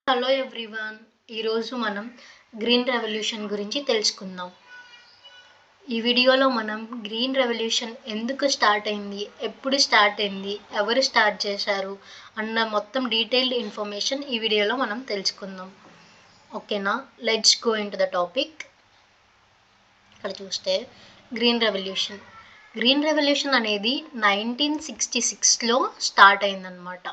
Hello everyone. ఈరోజు మనం green revolution గురించి తెలుసుకుందాం. ఈ వీడియోలో మనం గ్రీన్ రెవల్యూషన్ ఎందుకు స్టార్ట్ అయింది, ఎప్పుడు స్టార్ట్ అయింది, ఎవరు స్టార్ట్ చేశారు అన్న మొత్తం డీటెయిల్డ్ ఇన్ఫర్మేషన్ ఈ వీడియోలో మనం తెలుసుకుందాం. ఓకేనా, let's go in to the topic. ఇక్కడ చూస్తే గ్రీన్ రెవల్యూషన్ అనేది 1966లో స్టార్ట్ అయిందనమాట.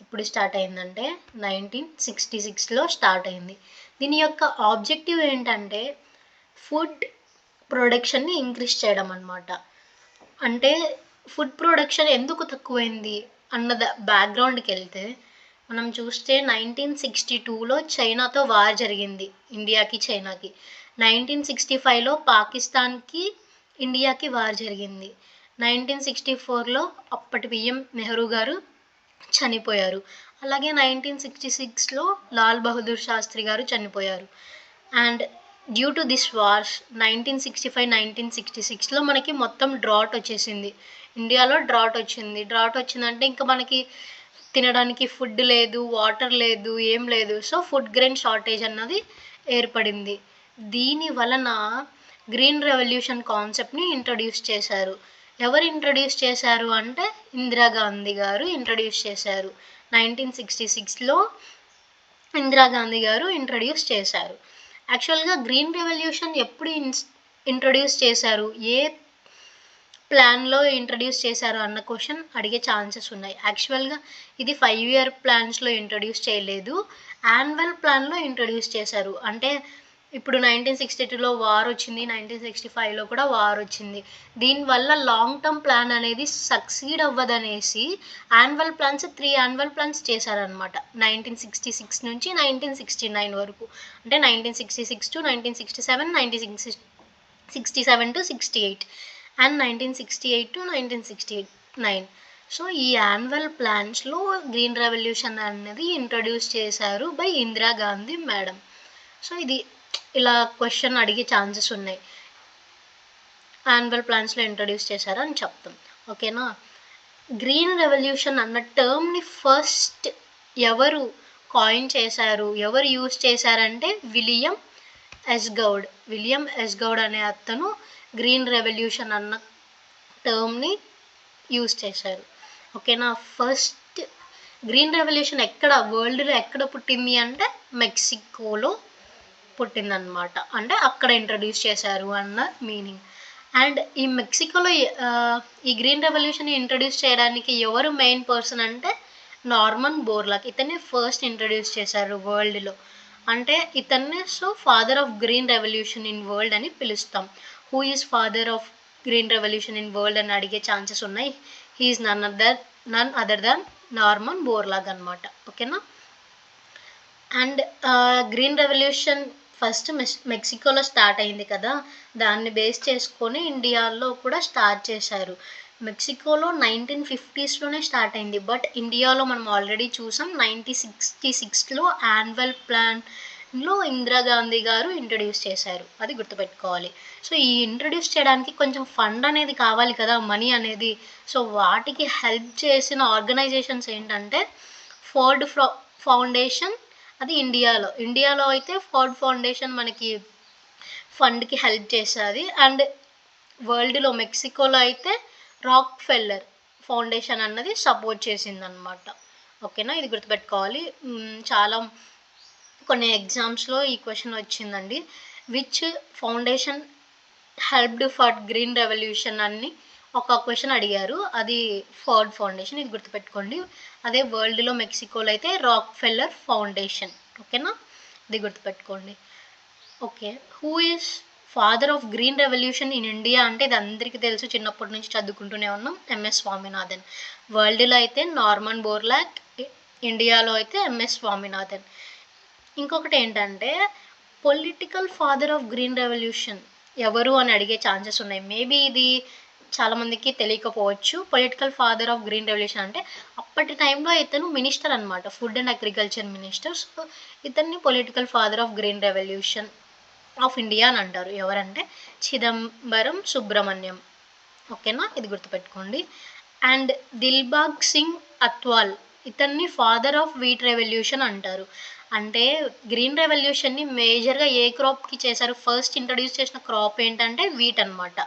ఎప్పుడు స్టార్ట్ అయిందంటే 1966లో స్టార్ట్ అయింది. దీని యొక్క ఆబ్జెక్టివ్ ఏంటంటే ఫుడ్ ప్రొడక్షన్ని ఇంక్రీజ్ చేయడం అనమాట. అంటే ఫుడ్ ప్రొడక్షన్ ఎందుకు తక్కువైంది అన్న బ్యాక్గ్రౌండ్కి వెళ్తే మనం చూస్తే 1962లో చైనాతో వార్ జరిగింది, ఇండియాకి చైనాకి. 1965లో పాకిస్తాన్కి ఇండియాకి వార్ జరిగింది. 1964లో అప్పటి పిఎం నెహ్రూ గారు చనిపోయారు. అలాగే 1966లో లాల్ బహదూర్ శాస్త్రి గారు చనిపోయారు. And due to this wars 1965-1966లో మనకి మొత్తం డ్రాట్ వచ్చేసింది. ఇండియాలో డ్రాట్ వచ్చిందంటే ఇంకా మనకి తినడానికి ఫుడ్ లేదు, వాటర్ లేదు, ఏం లేదు. సో ఫుడ్ గ్రెయిన్ షార్టేజ్ అన్నది ఏర్పడింది. దీని వలన గ్రీన్ రెవల్యూషన్ కాన్సెప్ట్ని ఇంట్రడ్యూస్ చేశారు. ఎవరు ఇంట్రడ్యూస్ చేశారు అంటే ఇందిరాగాంధీ గారు ఇంట్రడ్యూస్ చేశారు. 1966లో ఇందిరాగాంధీ గారు ఇంట్రడ్యూస్ చేశారు. యాక్చువల్గా గ్రీన్ రెవల్యూషన్ ఎప్పుడు ఇంట్రడ్యూస్ చేశారు, ఏ ప్లాన్లో ఇంట్రడ్యూస్ చేశారు అన్న క్వశ్చన్ అడిగే ఛాన్సెస్ ఉన్నాయి. యాక్చువల్గా ఇది 5 year ప్లాన్స్లో ఇంట్రడ్యూస్ చేయలేదు, యాన్యువల్ ప్లాన్లో ఇంట్రడ్యూస్ చేశారు. అంటే ఇప్పుడు 1962లో వార్ వచ్చింది, 1965లో కూడా వార్ వచ్చింది. దీనివల్ల లాంగ్ టర్మ్ ప్లాన్ అనేది సక్సీడ్ అవ్వదనేసి త్రీ యాన్యువల్ ప్లాన్స్ చేశారనమాట. 1966 నుంచి 1969 వరకు. అంటే 1966 to 1967, 1967 to 68 and 1968 to 1969. So ఈ యాన్యువల్ ప్లాన్స్లో గ్రీన్ రెవల్యూషన్ అనేది ఇంట్రడ్యూస్ చేశారు బై ఇందిరాగాంధీ మేడం. సో ఇది ఇలా క్వశ్చన్ అడిగే ఛాన్సెస్ ఉన్నాయి. యాన్యువల్ ప్లాన్స్లో ఇంట్రడ్యూస్ చేశారు అని చెప్తాం. ఓకేనా, గ్రీన్ రెవల్యూషన్ అన్న టర్మ్ని ఫస్ట్ ఎవరు కాయిన్ చేశారు, ఎవరు యూజ్ చేశారంటే విలియం ఎస్ గౌడ్ అనే అతను గ్రీన్ రెవల్యూషన్ అన్న టర్మ్ని యూజ్ చేశారు. ఓకేనా, ఫస్ట్ గ్రీన్ రెవల్యూషన్ వరల్డ్లో ఎక్కడ పుట్టింది అంటే మెక్సికోలో పుట్టిందనమాట. అంటే అక్కడ ఇంట్రడ్యూస్ చేశారు అన్న మీనింగ్. అండ్ ఈ మెక్సికోలో ఈ గ్రీన్ రెవల్యూషన్ ఇంట్రడ్యూస్ చేయడానికి ఎవరు మెయిన్ పర్సన్ అంటే నార్మన్ బోర్లాగ్. ఇతన్ని ఫస్ట్ ఇంట్రడ్యూస్ చేశారు వరల్డ్లో. అంటే ఇతన్ని father of green revolution in world అని పిలుస్తాం. Who is father of green revolution in world అని అడిగే ఛాన్సెస్ ఉన్నాయి. He is none other than Norman Borlaug అనమాట. ఓకేనా, అండ్ గ్రీన్ రెవల్యూషన్ ఫస్ట్ మెక్సికోలో స్టార్ట్ అయింది కదా, దాన్ని బేస్ చేసుకొని ఇండియాలో కూడా స్టార్ట్ చేశారు. మెక్సికోలో 1950sలోనే స్టార్ట్ అయింది, బట్ ఇండియాలో మనం ఆల్రెడీ చూసాం 1966లో యాన్యువల్ ప్లాన్లో ఇందిరాగాంధీ గారు ఇంట్రడ్యూస్ చేశారు. అది గుర్తుపెట్టుకోవాలి. సో ఈ ఇంట్రడ్యూస్ చేయడానికి కొంచెం ఫండ్ అనేది కావాలి కదా, మనీ అనేది. సో వాటికి హెల్ప్ చేసిన ఆర్గనైజేషన్స్ ఏంటంటే ఫోర్డ్ ఫౌండేషన్, అది ఇండియాలో అయితే ఫోర్డ్ ఫౌండేషన్ మనకి ఫండ్కి హెల్ప్ చేస్తుంది. అండ్ వరల్డ్లో మెక్సికోలో అయితే రాక్ ఫెల్లర్ ఫౌండేషన్ అన్నది సపోర్ట్ చేసిందనమాట. ఓకేనా, ఇది గుర్తుపెట్టుకోవాలి. చాలా కొన్ని ఎగ్జామ్స్లో ఈ క్వశ్చన్ వచ్చిందండి. Which foundation helped for green revolution అని ఒక క్వశ్చన్ అడిగారు, అది ఫోర్డ్ ఫౌండేషన్. ఇది గుర్తుపెట్టుకోండి. అదే వరల్డ్లో మెక్సికోలో అయితే రాక్ ఫెల్లర్ ఫౌండేషన్. ఓకేనా, ఇది గుర్తుపెట్టుకోండి. Okay, who is father of green revolution in India అంటే ఇది అందరికీ తెలుసు, చిన్నప్పటి నుంచి చదువుకుంటూనే ఉన్నాం, ఎంఎస్ స్వామినాథన్. వరల్డ్లో అయితే నార్మన్ బోర్లాగ్, ఇండియాలో అయితే ఎంఎస్ స్వామినాథన్. ఇంకొకటి ఏంటంటే political father of green revolution ఎవరు అని అడిగే ఛాన్సెస్ ఉన్నాయి. మేబీ ఇది చాలామందికి తెలియకపోవచ్చు. Political father of green revolution అంటే అప్పటి టైంలో ఇతను మినిస్టర్ అనమాట, food and agriculture minister. So ఇతన్ని political father of green revolution of India అని అంటారు. ఎవరంటే చిదంబరం సుబ్రహ్మణ్యం. ఓకేనా, ఇది గుర్తుపెట్టుకోండి. అండ్ దిల్బాగ్ సింగ్ అత్వాల్ ఇతన్ని ఫాదర్ ఆఫ్ వీట్ రెవల్యూషన్ అంటారు. అంటే గ్రీన్ రెవల్యూషన్ని మేజర్గా ఏ క్రాప్కి చేశారు? ఫస్ట్ ఇంట్రడ్యూస్ చేసిన క్రాప్ ఏంటంటే వీట్ అనమాట.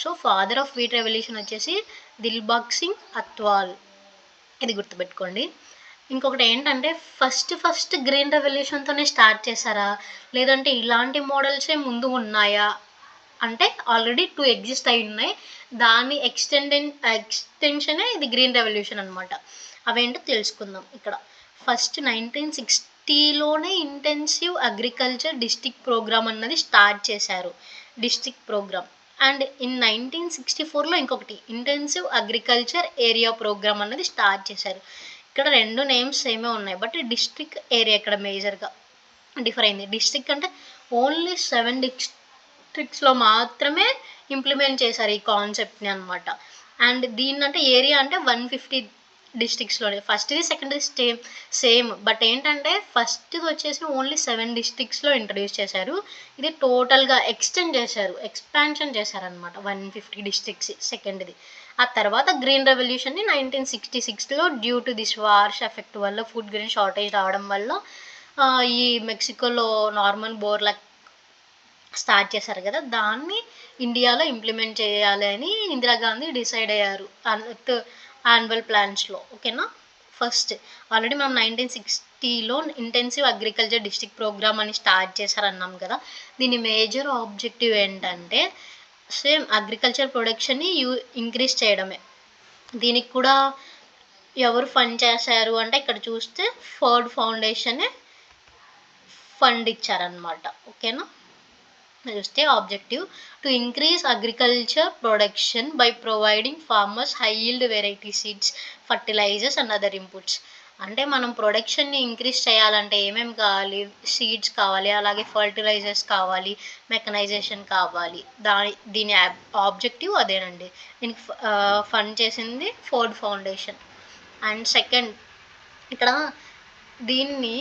So father of wheat revolution వచ్చేసి దిల్బాగ్ సింగ్ అత్వాల్, ఇది గుర్తుపెట్టుకోండి. ఇంకొకటి ఏంటంటే ఫస్ట్ గ్రీన్ రెవల్యూషన్తోనే స్టార్ట్ చేశారా, లేదంటే ఇలాంటి మోడల్సే ముందు ఉన్నాయా అంటే ఆల్రెడీ 2 ఎగ్జిస్ట్ అయి ఉన్నాయి. దాని ఎక్స్టెన్షనే ఇది గ్రీన్ రెవల్యూషన్ అనమాట. అవేంటో తెలుసుకుందాం ఇక్కడ. ఫస్ట్ 1960లోనే ఇంటెన్సివ్ అగ్రికల్చర్ డిస్ట్రిక్ట్ ప్రోగ్రామ్ అన్నది స్టార్ట్ చేశారు, డిస్ట్రిక్ట్ ప్రోగ్రామ్. అండ్ ఇన్ 1964లో ఇంకొకటి ఇంటెన్సివ్ అగ్రికల్చర్ ఏరియా ప్రోగ్రామ్ అన్నది స్టార్ట్ చేశారు. ఇక్కడ 2 నేమ్స్ సేమే ఉన్నాయి, బట్ డిస్ట్రిక్ట్ ఏరియా ఇక్కడ మేజర్గా డిఫర్ అయింది. డిస్ట్రిక్ట్ అంటే ఓన్లీ 7 డిస్ట్రిక్ట్స్లో మాత్రమే ఇంప్లిమెంట్ చేశారు ఈ కాన్సెప్ట్ని అనమాట. అండ్ దీన్నంటే ఏరియా అంటే 150 డిస్ట్రిక్ట్స్లోనే. ఫస్ట్ది సెకండ్ది సేమ్, బట్ ఏంటంటే ఫస్ట్ది వచ్చేసి ఓన్లీ 7 డిస్ట్రిక్ట్స్లో ఇంట్రడ్యూస్ చేశారు. ఇది టోటల్గా ఎక్స్పాన్షన్ చేశారనమాట 150 డిస్ట్రిక్ట్స్ సెకండ్ది. ఆ తర్వాత గ్రీన్ రెవల్యూషన్ని 1966లో due to this wars effect వల్ల ఫుడ్ గ్రెయిన్ షార్టేజ్ రావడం వల్ల ఈ మెక్సికోలో నార్మన్ బోర్లాక్ స్టార్ట్ చేశారు కదా, దాన్ని ఇండియాలో ఇంప్లిమెంట్ చేయాలి అని ఇందిరాగాంధీ డిసైడ్ అయ్యారు యాన్యువల్ ప్లాన్స్లో. ఓకేనా. ఫస్ట్ ఆల్రెడీ మనం 1960లో ఇంటెన్సివ్ అగ్రికల్చర్ డిస్ట్రిక్ట్ ప్రోగ్రామ్ అని స్టార్ట్ చేశారన్నాం కదా. దీని మేజర్ ఆబ్జెక్టివ్ ఏంటంటే సేమ్ అగ్రికల్చర్ ప్రొడక్షన్ని ఇంక్రీజ్ చేయడమే. దీనికి కూడా ఎవరు ఫండ్ చేశారు అంటే ఇక్కడ చూస్తే ఫోర్డ్ ఫౌండేషనే ఫండ్ ఇచ్చారనమాట. ఓకేనా. చూస్తే objective to increase agriculture production by providing farmers high yield variety seeds, fertilisers and other inputs. అంటే మనం ప్రొడక్షన్ని ఇంక్రీజ్ చేయాలంటే ఏమేమి కావాలి? సీడ్స్ కావాలి, అలాగే ఫర్టిలైజర్స్ కావాలి, మెకనైజేషన్ కావాలి. దీని ఆబ్జెక్టివ్ అదేనండి. దీనికి ఫండ్ చేసింది ఫోర్డ్ ఫౌండేషన్. అండ్ సెకండ్ ఇక్కడ దీన్ని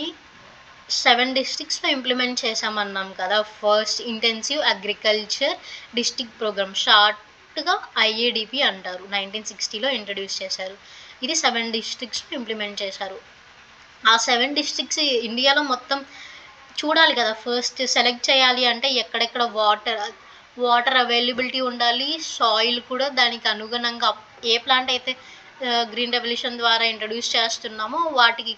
7 డిస్ట్రిక్ట్స్లో ఇంప్లిమెంట్ చేసామన్నాం కదా. First intensive agriculture district program, షార్ట్గా ఐఏడిపి అంటారు, 1960లో ఇంట్రడ్యూస్ చేశారు. ఇది 7 డిస్ట్రిక్ట్స్లో ఇంప్లిమెంట్ చేశారు. ఆ 7 డిస్ట్రిక్ట్స్ ఇండియాలో మొత్తం చూడాలి కదా. ఫస్ట్ సెలెక్ట్ చేయాలి అంటే ఎక్కడెక్కడ వాటర్ అవైలబిలిటీ ఉండాలి, సాయిల్ కూడా దానికి అనుగుణంగా ఏ ప్లాంట్ అయితే గ్రీన్ రెవల్యూషన్ ద్వారా ఇంట్రడ్యూస్ చేస్తున్నామో వాటికి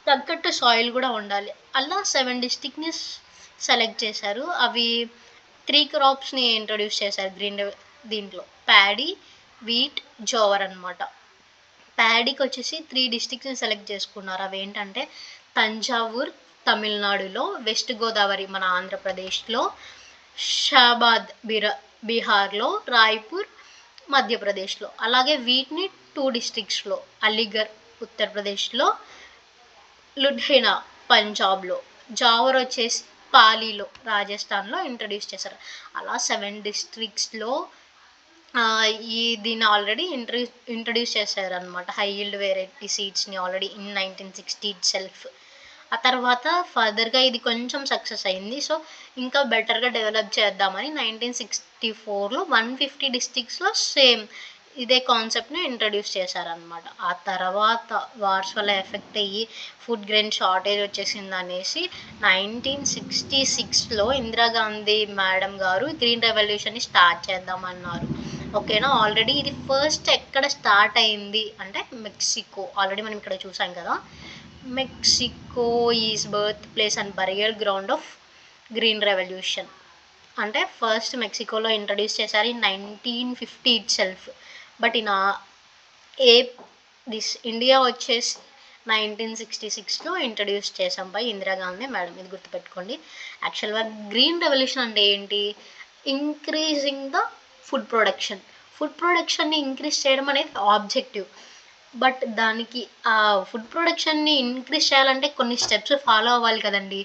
తగ్గట్టు సాయిల్ కూడా ఉండాలి. అలా 7 డిస్ట్రిక్ట్ని సెలెక్ట్ చేశారు. అవి 3 క్రాప్స్ని ఇంట్రడ్యూస్ చేశారు దీంట్లో ప్యాడీ, వీట్, జోవర్ అనమాట. ప్యాడీకి వచ్చేసి 3 డిస్ట్రిక్ట్స్ని సెలెక్ట్ చేసుకున్నారు. అవి ఏంటంటే తంజావూర్ తమిళనాడులో, వెస్ట్ గోదావరి మన ఆంధ్రప్రదేశ్లో, షాబాద్ బీహార్లో, రాయ్పూర్ మధ్యప్రదేశ్లో. అలాగే వీటిని 2 డిస్ట్రిక్ట్స్లో అలీగఢ్ ఉత్తరప్రదేశ్లో, లుధియానా పంజాబ్లో, జావర్ వచ్చేసి పాలీలో రాజస్థాన్లో ఇంట్రడ్యూస్ చేశారు. అలా 7 డిస్ట్రిక్ట్స్లో దీన్ని ఆల్రెడీ ఇంట్రడ్యూస్ చేశారనమాట. హై ఈల్డ్ వెరైటీ సీడ్స్ని ఆల్రెడీ ఇన్ 1960 సెల్ఫ్. ఆ తర్వాత ఫర్దర్గా ఇది కొంచెం సక్సెస్ అయింది. సో ఇంకా బెటర్గా డెవలప్ చేద్దామని 1964లో 150 డిస్ట్రిక్ట్స్లో సేమ్ ఇదే కాన్సెప్ట్ని ఇంట్రడ్యూస్ చేశారనమాట. ఆ తర్వాత వార్స్ వల్ల ఎఫెక్ట్ అయ్యి ఫుడ్ గ్రెయిన్ షార్టేజ్ వచ్చేసింది అనేసి 1966లో ఇందిరాగాంధీ మేడం గారు గ్రీన్ రెవల్యూషన్ని స్టార్ట్ చేద్దామన్నారు. ఓకేనా. ఆల్రెడీ ఇది ఫస్ట్ ఎక్కడ స్టార్ట్ అయింది అంటే మెక్సికో. ఆల్రెడీ మనం ఇక్కడ చూసాం కదా. Mexico is birth place and burial ground of green revolution. అంటే ఫస్ట్ మెక్సికోలో ఇంట్రడ్యూస్ చేశారు in 1950 it self. But India వచ్చేసి 1966లో ఇంట్రడ్యూస్ చేసాం బై ఇందిరాగాంధీ మేడం. ఇది గుర్తుపెట్టుకోండి. యాక్చువల్గా గ్రీన్ రెవల్యూషన్ అంటే ఏంటి? ఇంక్రీజింగ్ ద ఫుడ్ ప్రొడక్షన్ని ఇంక్రీజ్ చేయడం అనేది ఆబ్జెక్టివ్. బట్ దానికి ఆ ఫుడ్ ప్రొడక్షన్ని ఇంక్రీజ్ చేయాలంటే కొన్ని స్టెప్స్ ఫాలో అవ్వాలి కదండి.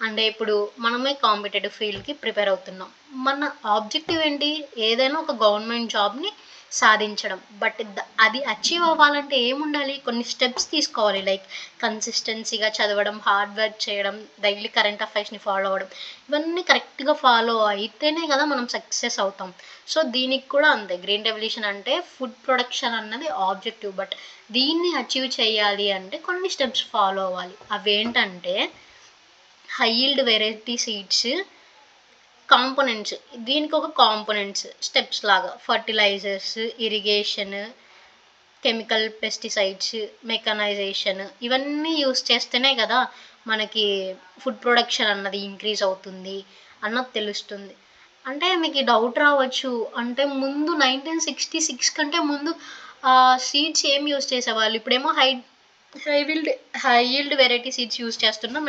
అంటే ఇప్పుడు మనమే కాంపిటేటివ్ ఫీల్డ్కి ప్రిపేర్ అవుతున్నాం. మన ఆబ్జెక్టివ్ ఏంటి? ఏదైనా ఒక గవర్నమెంట్ జాబ్ని సాధించడం. బట్ అది అచీవ్ అవ్వాలంటే ఏముండాలి, కొన్ని స్టెప్స్ తీసుకోవాలి. లైక్ కన్సిస్టెన్సీగా చదవడం, హార్డ్ వర్క్ చేయడం, డైలీ కరెంట్ అఫైర్స్ని ఫాలో అవ్వడం, ఇవన్నీ కరెక్ట్గా ఫాలో అయితేనే కదా మనం సక్సెస్ అవుతాం. సో దీనికి కూడా అంతే, గ్రీన్ రెవల్యూషన్ అంటే ఫుడ్ ప్రొడక్షన్ అన్నది ఆబ్జెక్టివ్, బట్ దీన్ని అచీవ్ చేయాలి అంటే కొన్ని స్టెప్స్ ఫాలో అవ్వాలి. అవేంటంటే high yield variety seeds, components, దీనికి ఒక కాంపోనెంట్స్ స్టెప్స్ లాగా fertilisers, irrigation, chemical pesticides, mechanisation, ఇవన్నీ యూస్ చేస్తేనే కదా మనకి ఫుడ్ ప్రొడక్షన్ అన్నది ఇంక్రీజ్ అవుతుంది అన్నది తెలుస్తుంది. అంటే మీకు డౌట్ రావచ్చు, అంటే ముందు 1966 కంటే ముందు సీడ్స్ ఏం యూస్ చేసేవాళ్ళు, ఇప్పుడేమో high yield variety seeds use చేస్తున్నాం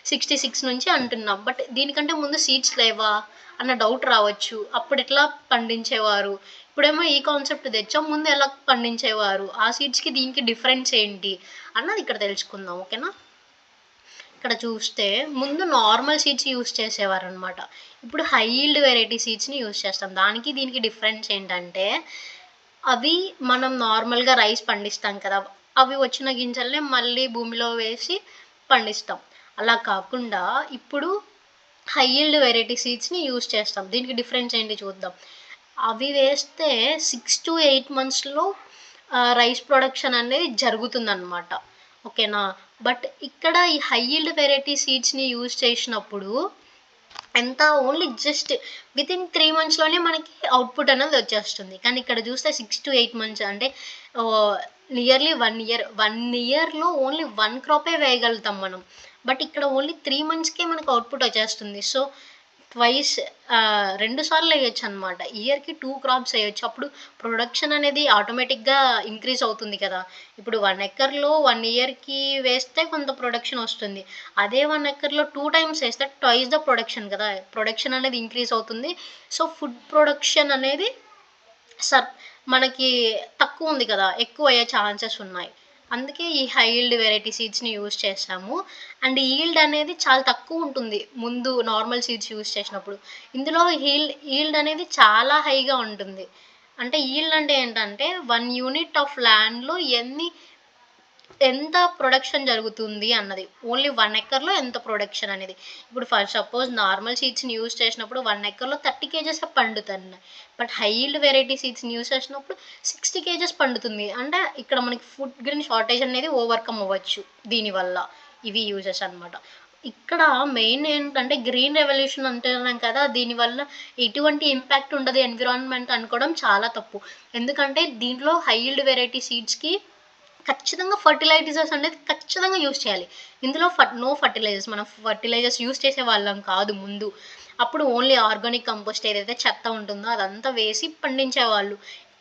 66 నుంచి అంటున్నాం, బట్ దీనికంటే ముందు సీడ్స్ లేవా అన్న డౌట్ రావచ్చు. అప్పుడు ఎట్లా పండించేవారు, ఇప్పుడేమో ఈ కాన్సెప్ట్ తెచ్చాం, ముందు ఎలా పండించేవారు, ఆ సీడ్స్కి దీనికి డిఫరెన్స్ ఏంటి అన్నది ఇక్కడ తెలుసుకుందాం. ఓకేనా. ఇక్కడ చూస్తే ముందు నార్మల్ సీడ్స్ యూస్ చేసేవారు అనమాట, ఇప్పుడు హై ఈల్డ్ వెరైటీ సీడ్స్ని యూస్ చేస్తాం. దానికి దీనికి డిఫరెన్స్ ఏంటంటే, అవి మనం నార్మల్గా రైస్ పండిస్తాం కదా, అవి వచ్చిన గింజల్ని మళ్ళీ భూమిలో వేసి పండిస్తాం. అలా కాకుండా ఇప్పుడు హై ఈల్డ్ వెరైటీ సీడ్స్ని యూస్ చేస్తాం. దీనికి డిఫరెన్స్ ఏంటి చూద్దాం. అవి వేస్తే 6 to 8 monthsలో రైస్ ప్రొడక్షన్ అనేది జరుగుతుందన్నమాట. ఓకేనా. బట్ ఇక్కడ ఈ హై ఈల్డ్ వెరైటీ సీడ్స్ని యూజ్ చేసినప్పుడు ఎంత, ఓన్లీ జస్ట్ వితిన్ 3 monthsలోనే మనకి అవుట్పుట్ అనేది వచ్చేస్తుంది. కానీ ఇక్కడ చూస్తే 6 to 8 months అంటే నియర్లీ 1 yearలో ఓన్లీ 1 క్రాపే వేయగలుగుతాం మనం. బట్ ఇక్కడ ఓన్లీ 3 monthsకే మనకు అవుట్పుట్ వచ్చేస్తుంది. సో ట్వైస్ 2 సార్లు వేయొచ్చు అనమాట, ఇయర్కి 2 crops వేయొచ్చు. అప్పుడు ప్రొడక్షన్ అనేది ఆటోమేటిక్గా ఇంక్రీజ్ అవుతుంది కదా. ఇప్పుడు 1 acreలో 1 yearకి వేస్తే కొంత ప్రొడక్షన్ వస్తుంది, అదే 1 acreలో 2 times వేస్తే ట్వైస్ ద ప్రొడక్షన్ కదా, ప్రొడక్షన్ అనేది ఇంక్రీజ్ అవుతుంది. సో ఫుడ్ ప్రొడక్షన్ అనేది మనకి తక్కువ ఉంది కదా, ఎక్కువ అయ్యే ఛాన్సెస్ ఉన్నాయి. అందుకే ఈ హై ఈల్డ్ వెరైటీ సీడ్స్ని యూజ్ చేస్తాము. అండ్ ఈల్డ్ అనేది చాలా తక్కువ ఉంటుంది ముందు నార్మల్ సీడ్స్ యూజ్ చేసినప్పుడు. ఇందులో ఈల్డ్ అనేది చాలా హైగా ఉంటుంది. అంటే ఈల్డ్ అంటే ఏంటంటే 1 unit ఆఫ్ ల్యాండ్లో ఎంత ప్రొడక్షన్ జరుగుతుంది అన్నది, ఓన్లీ 1 acreలో ఎంత ప్రొడక్షన్ అనేది. ఇప్పుడు ఫర్ సపోజ్ నార్మల్ సీడ్స్ని యూజ్ చేసినప్పుడు 1 acreలో 30 kgs పండుతున్నాయి, బట్ హై ఈల్డ్ వెరైటీ సీడ్స్ని యూజ్ చేసినప్పుడు 60 kgs పండుతుంది. అంటే ఇక్కడ మనకి ఫుడ్ గ్రెయిన్ షార్టేజ్ అనేది ఓవర్కమ్ అవ్వచ్చు దీనివల్ల. ఇవి యూజెస్ అనమాట. ఇక్కడ మెయిన్ ఏంటంటే గ్రీన్ రెవల్యూషన్ అంటున్నాం కదా, దీనివల్ల ఎటువంటి ఇంపాక్ట్ ఉండదు ఎన్విరాన్మెంట్ అనుకోవడం చాలా తప్పు. ఎందుకంటే దీంట్లో హై ఈల్డ్ వెరైటీ సీడ్స్కి ఖచ్చితంగా ఫర్టిలైజర్స్ అనేది ఖచ్చితంగా యూస్ చేయాలి. ఇందులో నో ఫర్టిలైజర్స్, మనం ఫర్టిలైజర్స్ యూస్ చేసే వాళ్ళం కాదు ముందు. అప్పుడు ఓన్లీ ఆర్గానిక్ కంపోస్ట్ ఏదైతే చెత్త ఉంటుందో అదంతా వేసి పండించేవాళ్ళు.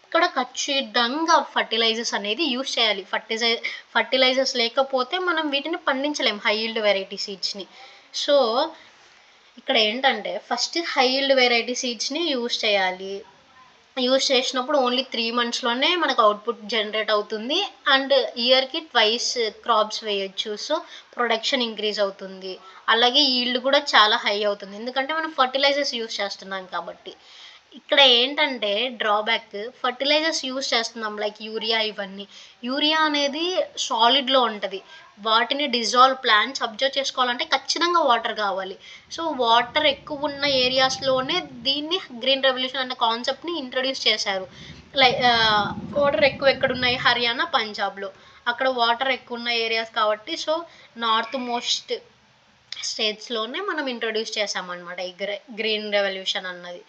ఇక్కడ ఖచ్చితంగా ఫర్టిలైజర్స్ అనేది యూస్ చేయాలి. ఫర్టిలైజర్స్ లేకపోతే మనం వీటిని పండించలేం, హై ఈల్డ్ వెరైటీ సీడ్స్ని. సో ఇక్కడ ఏంటంటే ఫస్ట్ హై ఈల్డ్ వెరైటీ సీడ్స్ని యూస్ చేయాలి. యూస్ చేసినప్పుడు ఓన్లీ 3 monthsలోనే మనకు అవుట్పుట్ జనరేట్ అవుతుంది. అండ్ ఇయర్కి ట్వైస్ క్రాప్స్ వేయొచ్చు. సో ప్రొడక్షన్ ఇంక్రీజ్ అవుతుంది. అలాగే ఈల్డ్ కూడా చాలా హై అవుతుంది, ఎందుకంటే మనం ఫర్టిలైజర్స్ యూస్ చేస్తున్నాం కాబట్టి. ఇక్కడ ఏంటంటే డ్రాబ్యాక్, ఫర్టిలైజర్స్ యూస్ చేస్తున్నాం లైక్ యూరియా, ఇవన్నీ. యూరియా అనేది సాలిడ్లో ఉంటుంది, వాటిని ప్లాంట్స్ అబ్జర్వ్ చేసుకోవాలంటే ఖచ్చితంగా వాటర్ కావాలి. సో వాటర్ ఎక్కువ ఉన్న ఏరియాస్లోనే దీన్ని గ్రీన్ రెవల్యూషన్ అనే కాన్సెప్ట్ని ఇంట్రడ్యూస్ చేశారు. లైక్ వాటర్ ఎక్కువ ఎక్కడున్నాయి, హర్యానా, పంజాబ్లో. అక్కడ వాటర్ ఎక్కువ ఉన్న ఏరియాస్ కాబట్టి సో నార్త్ మోస్ట్ స్టేట్స్లోనే మనం ఇంట్రడ్యూస్ చేసామన్నమాట ఈ గ్రీన్ రెవల్యూషన్ అన్నది.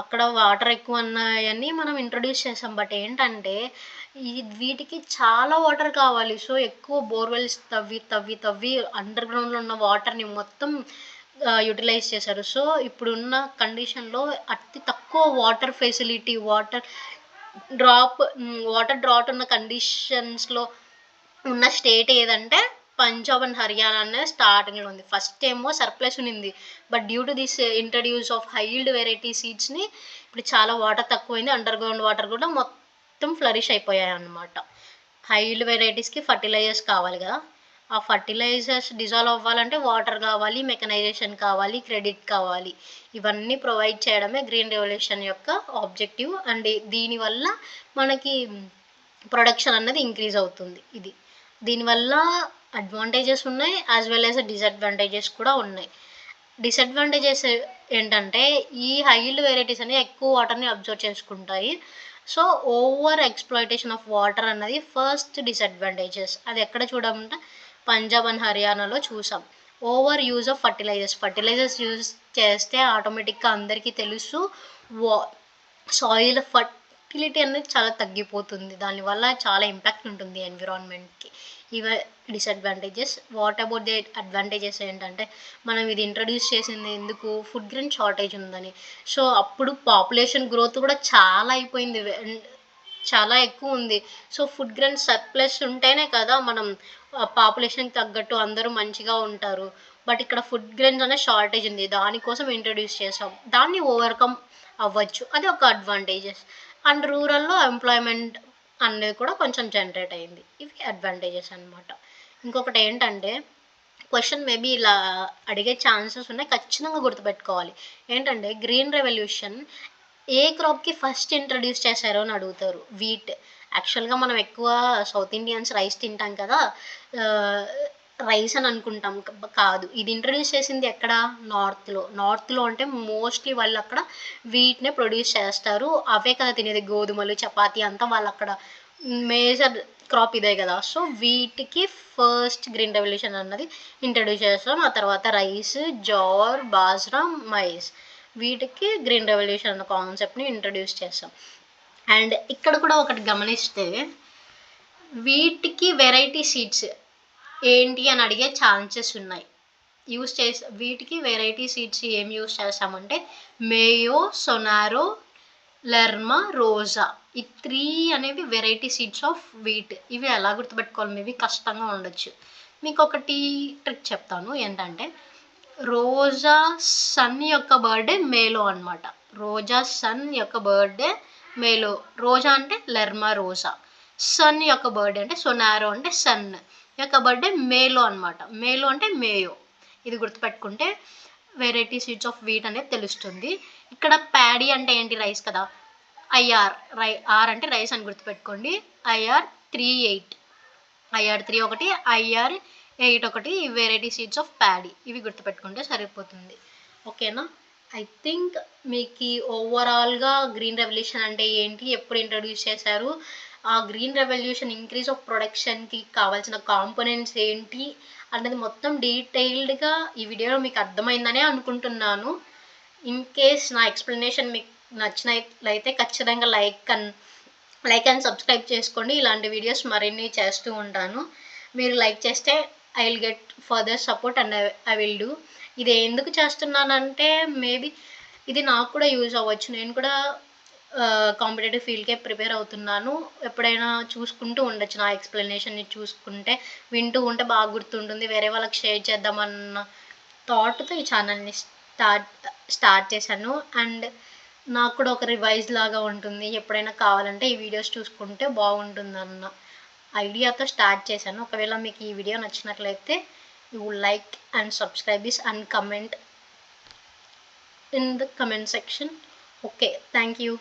అక్కడ వాటర్ ఎక్కువ ఉన్నాయని మనం ఇంట్రడ్యూస్ చేసాం. బట్ ఏంటంటే వీటికి చాలా వాటర్ కావాలి. సో ఎక్కువ బోర్వెల్స్ తవ్వి అండర్ గ్రౌండ్లో ఉన్న వాటర్ని మొత్తం యూటిలైజ్ చేశారు. సో ఇప్పుడున్న కండిషన్లో అతి తక్కువ వాటర్ ఫెసిలిటీ, వాటర్ డ్రాట్ ఉన్న కండిషన్స్లో ఉన్న స్టేట్ ఏదంటే పంజాబ్ అండ్ హర్యానా అనేది స్టార్టింగ్లో ఉంది. ఫస్ట్ ఏమో సర్ప్లస్ ఉన్నింది, but due to this introduce of high yield variety సీడ్స్ని ఇప్పుడు చాలా వాటర్ తక్కువైంది, అండర్ గ్రౌండ్ వాటర్ కూడా మొత్తం ఫ్లరిష్ అయిపోయాయి అన్నమాట. హై ఈల్డ్ వెరైటీస్కి ఫర్టిలైజర్స్ కావాలి కదా, ఆ ఫర్టిలైజర్స్ డిజాల్వ్ అవ్వాలంటే వాటర్ కావాలి, మెకనైజేషన్ కావాలి, క్రెడిట్ కావాలి. ఇవన్నీ ప్రొవైడ్ చేయడమే గ్రీన్ రెవల్యూషన్ యొక్క ఆబ్జెక్టివ్. అండ్ దీనివల్ల మనకి ప్రొడక్షన్ అన్నది ఇంక్రీజ్ అవుతుంది. దీనివల్ల అడ్వాంటేజెస్ ఉన్నాయి, యాజ్ వెల్ యాజ్ డిసడ్వాంటేజెస్ కూడా ఉన్నాయి. డిసడ్వాంటేజెస్ ఏంటంటే ఈ హై ఈల్డ్ వెరైటీస్ అనేవి ఎక్కువ వాటర్ని అబ్జర్వ్ చేసుకుంటాయి. So over exploitation of water అన్నది ఫస్ట్ డిసడ్వాంటేజెస్. అది ఎక్కడ చూడమంటే పంజాబ్ అండ్ హర్యానాలో చూసాం. Over use of fertilisers use చేస్తే ఆటోమేటిక్గా అందరికీ తెలుసు సాయిల్ ఫర్టిలిటీ అనేది చాలా తగ్గిపోతుంది. దానివల్ల చాలా ఇంపాక్ట్ ఉంటుంది ఎన్విరాన్మెంట్కి. ఇవే disadvantages. What about the advantages ఏంటంటే మనం ఇది ఇంట్రడ్యూస్ చేసింది ఎందుకు, ఫుడ్ గ్రెయిన్ షార్టేజ్ ఉందని. సో అప్పుడు పాపులేషన్ గ్రోత్ కూడా చాలా అయిపోయింది, చాలా ఎక్కువ ఉంది. సో ఫుడ్ గ్రెయిన్ సర్ప్లస్ ఉంటేనే కదా మనం పాపులేషన్కి తగ్గట్టు అందరూ మంచిగా ఉంటారు. బట్ ఇక్కడ ఫుడ్ గ్రెయిన్స్ అనే షార్టేజ్ ఉంది, దానికోసం ఇంట్రడ్యూస్ చేసాం. దాన్ని ఓవర్కమ్ అవ్వచ్చు, అది ఒక అడ్వాంటేజెస్. అండ్ రూరల్లో ఎంప్లాయ్మెంట్ అనేది కూడా కొంచెం జనరేట్ అయింది. ఇవి అడ్వాంటేజెస్ అనమాట. ఇంకొకటి ఏంటంటే క్వశ్చన్ మేబీ ఇలా అడిగే ఛాన్సెస్ ఉన్నాయి, ఖచ్చితంగా గుర్తుపెట్టుకోవాలి. ఏంటంటే గ్రీన్ రెవల్యూషన్ ఏ క్రాప్కి ఫస్ట్ ఇంట్రడ్యూస్ చేశారో అని అడుగుతారు. వీట్. యాక్చువల్గా మనం ఎక్కువ సౌత్ ఇండియన్స్ రైస్ తింటాం కదా, రైస్ అని అనుకుంటాం. కాదు, ఇది ఇంట్రడ్యూస్ చేసింది ఎక్కడ, నార్త్లో అంటే మోస్ట్లీ వాళ్ళు అక్కడ వీట్నే ప్రొడ్యూస్ చేస్తారు. అవే కదా తినేది, గోధుమలు, చపాతీ అంతా వాళ్ళు అక్కడ మేజర్ క్రాప్ ఇదే కదా. సో వీటికి ఫస్ట్ గ్రీన్ రెవల్యూషన్ అన్నది ఇంట్రడ్యూస్ చేస్తాం. ఆ తర్వాత రైస్, జోర్, బాజ్రా, మైస్, వీటికి గ్రీన్ రెవల్యూషన్ అన్న కాన్సెప్ట్ని ఇంట్రడ్యూస్ చేస్తాం. అండ్ ఇక్కడ కూడా ఒకటి గమనిస్తే వీటికి వెరైటీ సీడ్స్ ఏంటి అని అడిగే ఛాన్సెస్ ఉన్నాయి. వీటికి వెరైటీ సీడ్స్ ఏం యూస్ చేస్తామంటే మేయో, సొనారో, లెర్మా, రోజా, ఈ 3 అనేవి వెరైటీ సీడ్స్ ఆఫ్ వీట్. ఇవి ఎలా గుర్తుపెట్టుకోవాలి, మేబీ కష్టంగా ఉండొచ్చు. మీకు ఒకటి ట్రిక్ చెప్తాను. ఏంటంటే రోజా సన్ యొక్క బర్త్డే మేలో అనమాట. రోజా సన్ యొక్క బర్త్డే మేలో. రోజా అంటే లెర్మా రోజా, సన్ యొక్క బర్త్డే అంటే సొనారో అంటే సన్ యొక్క బర్త్డే మేలో అనమాట. మేలో అంటే మేయో. ఇది గుర్తుపెట్టుకుంటే వెరైటీ సీడ్స్ ఆఫ్ వీట్ అనేది తెలుస్తుంది. ఇక్కడ ప్యాడీ అంటే ఏంటి, రైస్ కదా. ఆర్ అంటే రైస్ అని గుర్తుపెట్టుకోండి. IR38, IR3 ఒకటి, IR8 ఒకటి, వెరైటీ సీడ్స్ ఆఫ్ ప్యాడీ. ఇవి గుర్తుపెట్టుకుంటే సరిపోతుంది. ఓకేనా? ఐ థింక్ మీకు ఓవరాల్గా గ్రీన్ రెవల్యూషన్ అంటే ఏంటి, ఎప్పుడు ఇంట్రడ్యూస్ చేశారు, ఆ గ్రీన్ రెవల్యూషన్ ఇంక్రీజ్ ఆఫ్ ప్రొడక్షన్కి కావాల్సిన కాంపోనెంట్స్ ఏంటి అన్నది మొత్తం డీటెయిల్డ్గా ఈ వీడియోలో మీకు అర్థమైందనే అనుకుంటున్నాను. ఇన్ కేస్ నా ఎక్స్ప్లెనేషన్ మీకు నచ్చినట్లయితే ఖచ్చితంగా లైక్ అండ్ సబ్స్క్రైబ్ చేసుకోండి. ఇలాంటి వీడియోస్ మరిన్ని చేస్తూ ఉంటాను. మీరు లైక్ చేస్తే I will get further support and I will do. ఇది ఎందుకు చేస్తున్నానంటే మేబీ ఇది నాకు కూడా యూజ్ అవ్వచ్చు. నేను కూడా కాంపిటేటివ్ ఫీల్డ్కే ప్రిపేర్ అవుతున్నాను. ఎప్పుడైనా చూసుకుంటూ ఉండొచ్చు, నా ఎక్స్ప్లెనేషన్ని చూసుకుంటే వింటూ ఉంటే బాగా గుర్తుంటుంది. వేరే వాళ్ళకి షేర్ చేద్దామన్న థాట్తో ఈ ఛానల్ని స్టార్ట్ చేశాను. అండ్ నాకు కూడా ఒక రివైజ్ లాగా ఉంటుంది, ఎప్పుడైనా కావాలంటే ఈ వీడియోస్ చూసుకుంటే బాగుంటుందన్న ఐడియాతో స్టార్ట్ చేశాను. ఒకవేళ మీకు ఈ వీడియో నచ్చినట్లయితే you like and subscribe this and comment in the comment section. Okay, thank you.